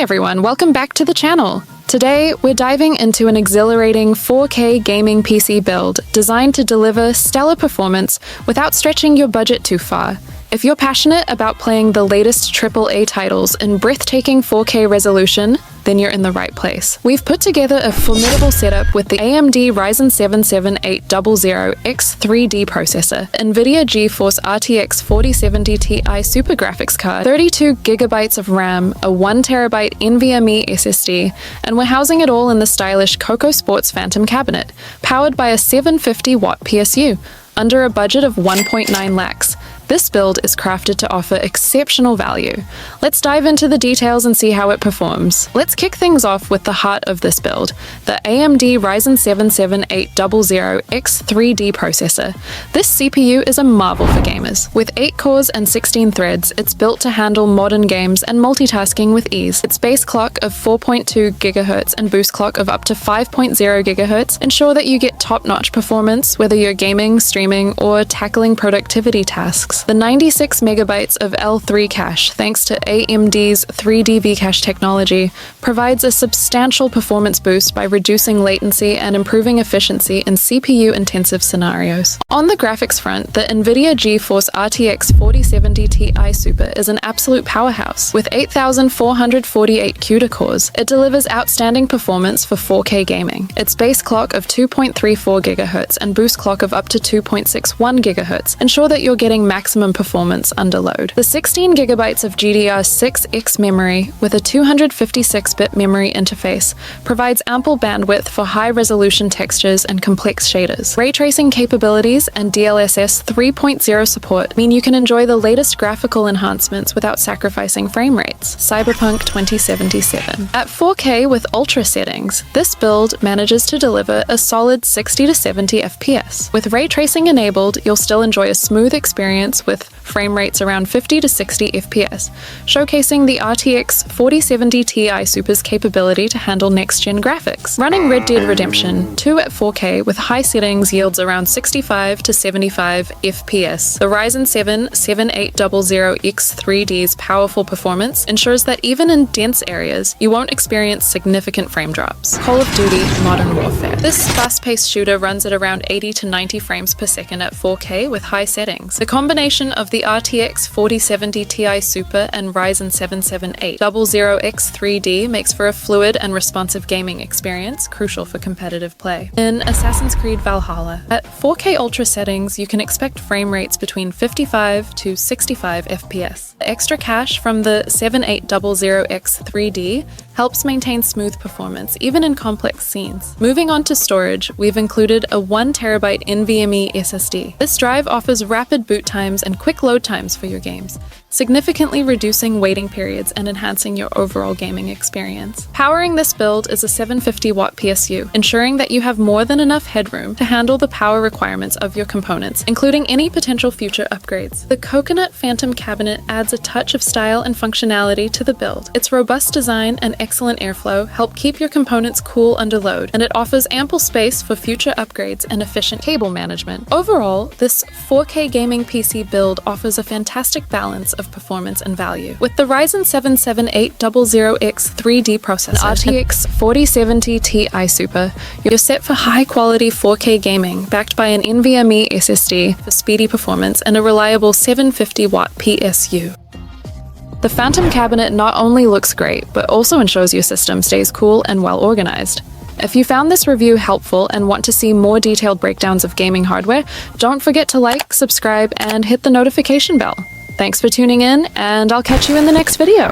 Hey everyone, welcome back to the channel. Today, we're diving into an exhilarating 4K gaming PC build designed to deliver stellar performance without stretching your budget too far. If you're passionate about playing the latest AAA titles in breathtaking 4K resolution, then you're in the right place. We've put together a formidable setup with the AMD Ryzen 7 7800X3D processor, Nvidia GeForce RTX 4070ti super graphics card, 32GB of RAM, a 1TB NVMe SSD, and we're housing it all in the stylish Coco Sports Phantom cabinet, powered by a 750-watt PSU, under a budget of 1.9 lakhs. This build is crafted to offer exceptional value. Let's dive into the details and see how it performs. Let's kick things off with the heart of this build, the AMD Ryzen 7 7800X3D processor. This CPU is a marvel for gamers. With 8 cores and 16 threads, it's built to handle modern games and multitasking with ease. Its base clock of 4.2 GHz and boost clock of up to 5.0 GHz ensure that you get top-notch performance whether you're gaming, streaming, or tackling productivity tasks. The 96 megabytes of L3 cache, thanks to AMD's 3D V-cache technology, provides a substantial performance boost by reducing latency and improving efficiency in CPU-intensive scenarios. On the graphics front, the Nvidia GeForce RTX 4070ti Super is an absolute powerhouse. With 8,448 CUDA cores, it delivers outstanding performance for 4K gaming. Its base clock of 2.34 GHz and boost clock of up to 2.61 GHz ensure that you're getting maximum performance under load. The 16GB of GDDR6X memory with a 256-bit memory interface provides ample bandwidth for high-resolution textures and complex shaders. Ray tracing capabilities and DLSS 3.0 support mean you can enjoy the latest graphical enhancements without sacrificing frame rates. Cyberpunk 2077. At 4K with ultra settings, this build manages to deliver a solid 60 to 70 FPS. With ray tracing enabled, you'll still enjoy a smooth experience with frame rates around 50 to 60 FPS, showcasing the RTX 4070ti Super's capability to handle next-gen graphics. Running Red Dead Redemption 2 at 4K with high settings yields around 65 to 75 FPS. The Ryzen 7 7800X3D's powerful performance ensures that even in dense areas, you won't experience significant frame drops. Call of Duty Modern Warfare. This fast-paced shooter runs at around 80 to 90 frames per second at 4K with high settings. The combination of the RTX 4070ti Super and Ryzen 7 7800X3D makes for a fluid and responsive gaming experience, crucial for competitive play. In Assassin's Creed Valhalla, at 4K Ultra settings, you can expect frame rates between 55 to 65 FPS. The extra cache from the 7800X3D helps maintain smooth performance, even in complex scenes. Moving on to storage, we've included a 1TB NVMe SSD. This drive offers rapid boot times and quick load times for your games, significantly reducing waiting periods and enhancing your overall gaming experience. Powering this build is a 750-watt PSU, ensuring that you have more than enough headroom to handle the power requirements of your components, including any potential future upgrades. The Coconut Phantom cabinet adds a touch of style and functionality to the build. Its robust design and excellent airflow help keep your components cool under load, and it offers ample space for future upgrades and efficient cable management. Overall, this 4K gaming PC build offers a fantastic balance of performance and value. With the Ryzen 7 7800X3D processor and RTX 4070ti Super, you're set for high-quality 4K gaming backed by an NVMe SSD for speedy performance and a reliable 750-watt PSU. The Phantom cabinet not only looks great, but also ensures your system stays cool and well organized. If you found this review helpful and want to see more detailed breakdowns of gaming hardware, don't forget to like, subscribe, and hit the notification bell. Thanks for tuning in, and I'll catch you in the next video.